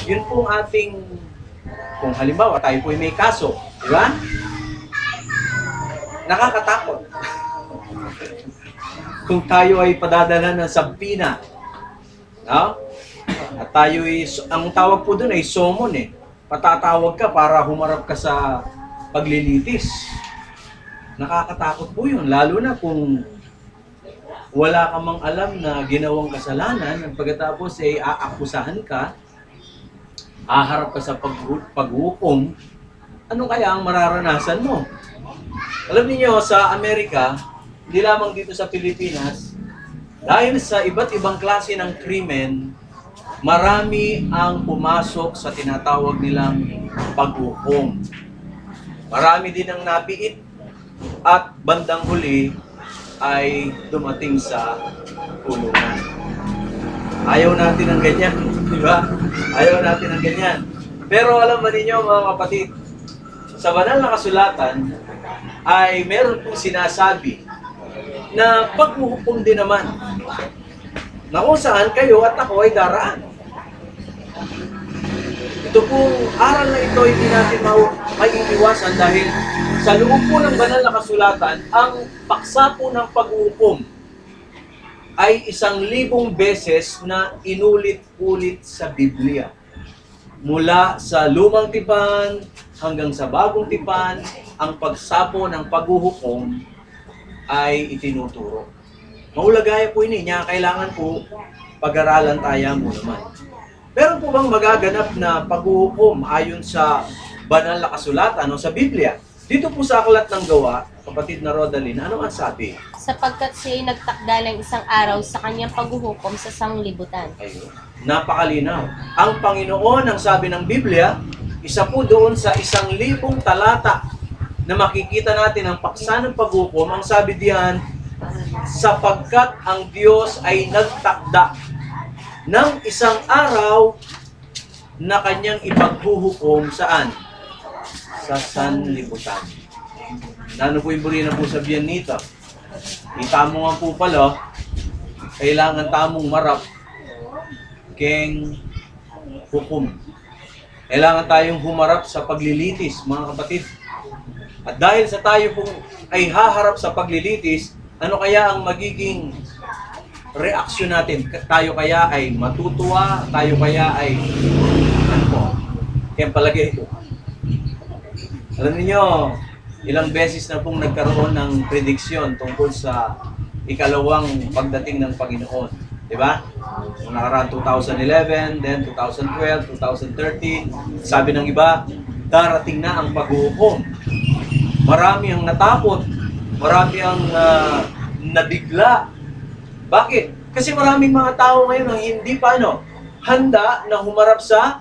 yun pong ating, kung halimbawa tayo po ay may kaso, di ba? Nakakatakot. Kung tayo ay padadala ng sabpina, no? At tayo ay, ang tawag po doon ay summon eh. Patatawag ka para humarap ka sa paglilitis. Nakakatakot po yun, lalo na kung wala ka mang alam na ginawang kasalanan, at pagkatapos ay aakusahan ka, haharap ka sa paghukom, ano kaya ang mararanasan mo? Alam niyo sa Amerika, hindi lamang dito sa Pilipinas, dahil sa iba't ibang klase ng krimen, marami ang pumasok sa tinatawag nilang paghukom. Marami din ang napiit at bandang huli ay dumating sa kulungan. Ayaw natin ng ganyan, di ba? Ayaw natin ng ganyan. Pero alam ba ninyo mga kapatid, sa banal na kasulatan ay meron pong sinasabi na paghuhukom din naman na kung saan kayo at ako ay daraan. Ito pong aral na ito hindi natin maiiwasan dahil sa loob po ng banal na kasulatan, ang paksa po ng paghuhukom ay 1,000 beses na inulit-ulit sa Biblia. Mula sa lumang tipan hanggang sa bagong tipan, ang pagsapo ng paghuhukom ay itinuturo. Mahulagaya po ini, niya kailangan po pag-aralan tayo mo naman. Pero po bang magaganap na paghuhukom ayon sa banal na kasulatan o sa Biblia? Dito po sa Aklat ng Gawa, kapatid na Rodaline, ano ang sabi? Sapagkat siya'y nagtakda ng isang araw sa kanyang paghuhukom sa sanglibutan. Ayun. Napakalinaw. Ang Panginoon, ang sabi ng Biblia, isa po doon sa 1,000 talata na makikita natin ang paksa ng paghukom. Ang sabi diyan, sapagkat ang Diyos ay nagtakda ng isang araw na kanyang ipaghuhukom saan? Sa sanlibutan. Ano po yung na po sabihan nito? Itamo nga po pala, kailangan tamong marap keng hukom. Kailangan tayong humarap sa paglilitis, mga kapatid. At dahil sa tayo pong ay haharap sa paglilitis, ano kaya ang magiging reaksyon natin? Tayo kaya ay matutuwa? Tayo kaya ay ano po? Kaya palagay ko. Alam niyo, ilang beses na pong nagkaroon ng prediksyon tungkol sa ikalawang pagdating ng Panginoon. Di ba? Noong nakaraan 2011, then 2012, 2013, sabi ng iba, darating na ang paghuhukom. Marami ang natakot, marami ang nabigla. Bakit? Kasi maraming mga tao ngayon ang hindi pa handa na humarap sa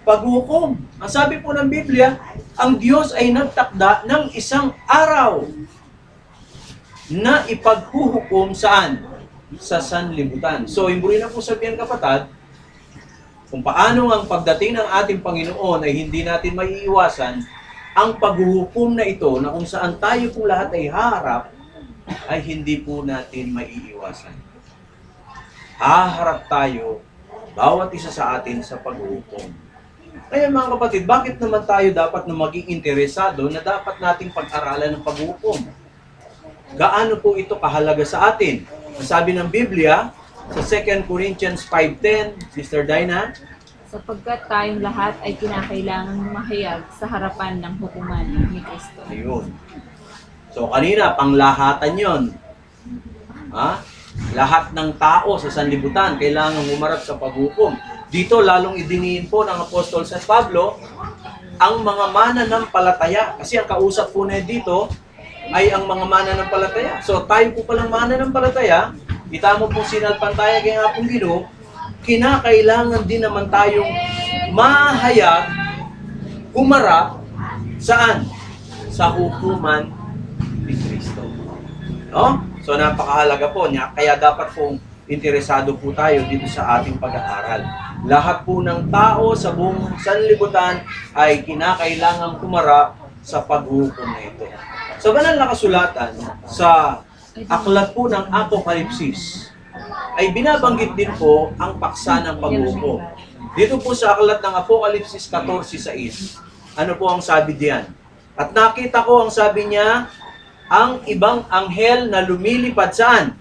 paghuhukom. Ang sabi po ng Biblia, ang Diyos ay nagtakda ng isang araw na ipaghuhukom saan? Sa sanlibutan. So, imburi na po sabihin kapatid, kung paano ang pagdating ng ating Panginoon ay hindi natin maiiwasan, ang paghuhukom na ito na kung saan tayo pong lahat ay haharap, ay hindi po natin maiiwasan. Haharap tayo, bawat isa sa atin sa paghuhukom. Kaya mga kapatid, bakit naman tayo dapat na maging interesado na dapat nating pag-aralan ng paghuhukom? Gaano po ito kahalaga sa atin? Ang sabi ng Biblia, sa 2 Corinthians 5:10, Sister Dinah, sapagkat tayong lahat ay kinakailangang mahayag sa harapan ng hukuman ni Kristo. Ayun. So kanina, panglahatan yon. Lahat ng tao sa sanlibutan kailangan humarap sa paghukom. Dito, lalong idiniin po ng Apostol San Pablo ang mga mananampalataya. Kasi ang kausap po na dito ay ang mga mananampalataya. So tayo po palang mananampalataya, itamo po sinalpantaya kaya nga pong Ginoo, kinakailangan din naman tayong mahayag, humarap, saan? Sa hukuman ni Kristo. No? So napakahalaga po niya, kaya dapat pong interesado po tayo dito sa ating pag-aaral. Lahat po ng tao sa buong sanlibutan ay kinakailangang humarap sa paghukom na ito. Sa banal na kasulatan, sa aklat po ng Apokalipsis, ay binabanggit din po ang paksa ng paghukom. Dito po sa aklat ng Apokalipsis 14:6, ano po ang sabi diyan? At nakita ko, ang sabi niya, ang ibang anghel na lumilipad saan?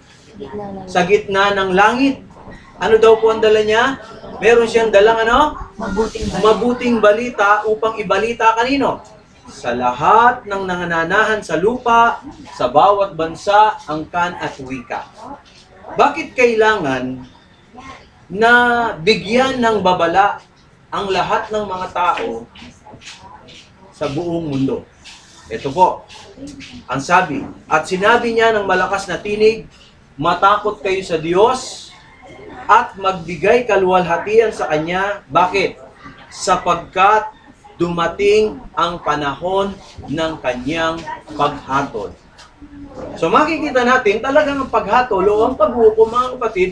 Sa gitna ng langit. Ano daw po ang dala niya? Meron siyang dalang ano? Mabuting balita upang ibalita kanino? Sa lahat ng nangananahan sa lupa, sa bawat bansa, angkan at wika. Bakit kailangan na bigyan ng babala ang lahat ng mga tao sa buong mundo? Ito po, ang sabi, at sinabi niya ng malakas na tinig, matakot kayo sa Diyos at magbigay kaluwalhatian sa Kanya. Bakit? Sapagkat dumating ang panahon ng Kanyang paghatol. So makikita natin talagang ang paghatol o ang paghukom, mga kapatid,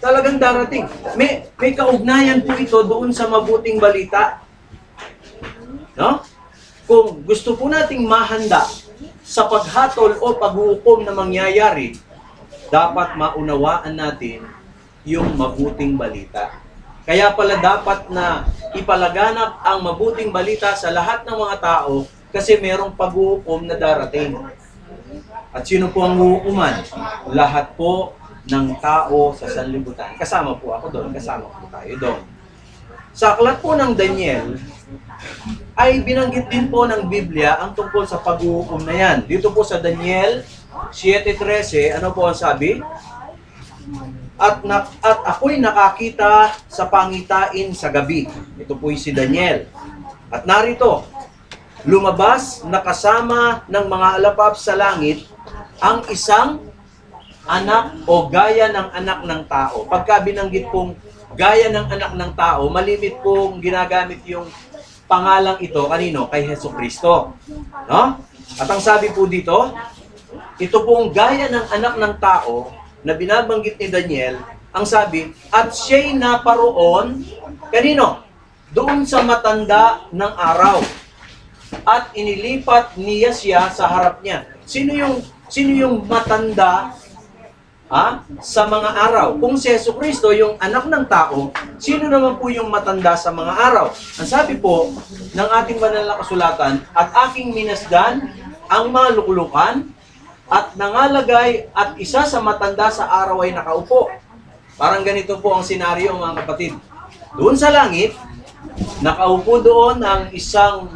talagang darating. May kaugnayan po ito doon sa mabuting balita. No? Kung gusto po nating mahanda sa paghatol o paghukom na mangyayari, dapat maunawaan natin yung mabuting balita. Kaya pala dapat na ipalaganap ang mabuting balita sa lahat ng mga tao kasi merong paghukom na darating. At sino po ang hukuman? Lahat po ng tao sa sanlibutan. Kasama po ako doon, kasama po tayo doon. Sa aklat po ng Daniel, ay binanggit din po ng Biblia ang tungkol sa paghukom na yan. Dito po sa Daniel 7:13, ano po ang sabi? At ako'y nakakita sa pangitain sa gabi. Ito po'y si Daniel. At narito, lumabas na kasama ng mga alapap sa langit ang isang anak o gaya ng anak ng tao. Pagka binanggit pong gaya ng anak ng tao, malimit pong ginagamit yung pangalang ito kanino? Kay Hesukristo. No? At ang sabi po dito, ito pong gaya ng anak ng tao na binabanggit ni Daniel, ang sabi, at siya'y naparoon, kanino? Doon sa matanda ng araw. At inilipat niya siya sa harap niya. Sino yung matanda sa mga araw? Kung si Jesucristo, yung anak ng tao, sino naman po yung matanda sa mga araw? Ang sabi po ng ating banal na kasulatan, at aking minasdan ang mga luklukan, at nangalagay at isa sa matanda sa araw ay nakaupo. Parang ganito po ang senaryo, mga kapatid. Doon sa langit, nakaupo doon ang isang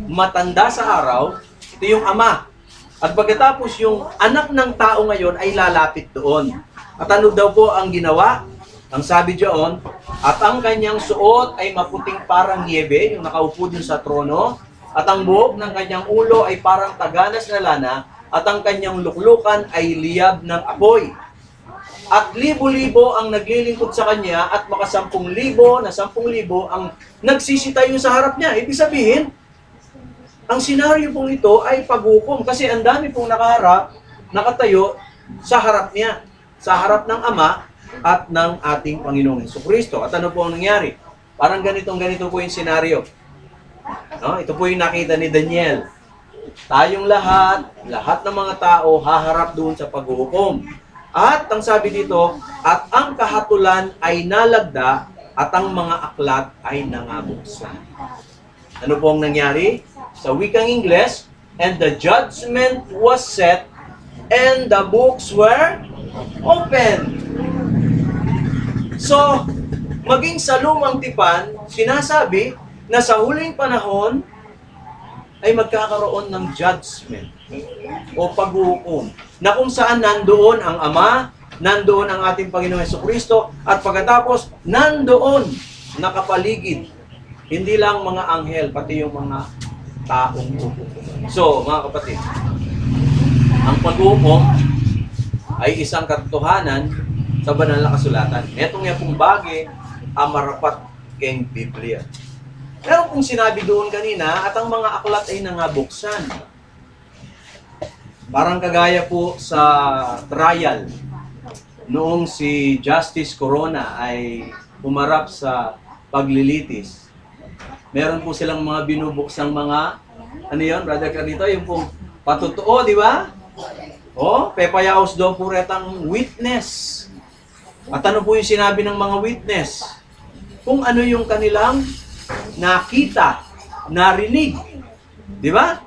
matanda sa araw, ito yung ama. At pagkatapos yung anak ng tao ngayon ay lalapit doon. At ano daw po ang ginawa? Ang sabi diyon, at ang kanyang suot ay maputing parang niebe, yung nakaupo din sa trono, at ang buhok ng kanyang ulo ay parang taganas na lana, at ang kanyang luklukan ay liyab ng apoy. At libo-libo ang naglilingkod sa kanya at maka 10,000 na 10,000 ang nagsisitayo sa harap niya. Ibig sabihin, ang senaryo pong ito ay paghukom kasi ang dami pong nakatayo sa harap niya, sa harap ng Ama at ng ating Panginoong Jesucristo. At ano po ang nangyari? Parang ganito po yung senaryo. No? Ito po yung nakita ni Daniel. Tayong lahat ng mga tao haharap doon sa paghukom. At ang sabi dito, at ang kahatulan ay nalagda at ang mga aklat ay nangabuksan. Ano po ang nangyari? Sa wikang Ingles, and the judgment was set and the books were open. So, maging sa lumang tipan, sinasabi na sa huling panahon ay magkakaroon ng judgment o paghukom na kung saan nandoon ang Ama, nandoon ang ating Panginoong Jesucristo, at pagkatapos nandoon nakapaligid hindi lang mga anghel, pati yung mga taong hukom. So, mga kapatid, ang paghukom ay isang katotohanan sa banal na kasulatan. Etong nga pong bagay ang marapat keng Biblia. Pero kung sinabi doon kanina, at ang mga aklat ay nangabuksan. Parang kagaya po sa trial, noong si Justice Corona ay umarap sa paglilitis. Meron po silang mga binubuksang mga, ano yun, Brother Carlito, yung pong patutuo, di ba? O, pepayaos daw po retang witness. At ano po yung sinabi ng mga witness? kung ano yung kanilang nakita, narinig. Di ba?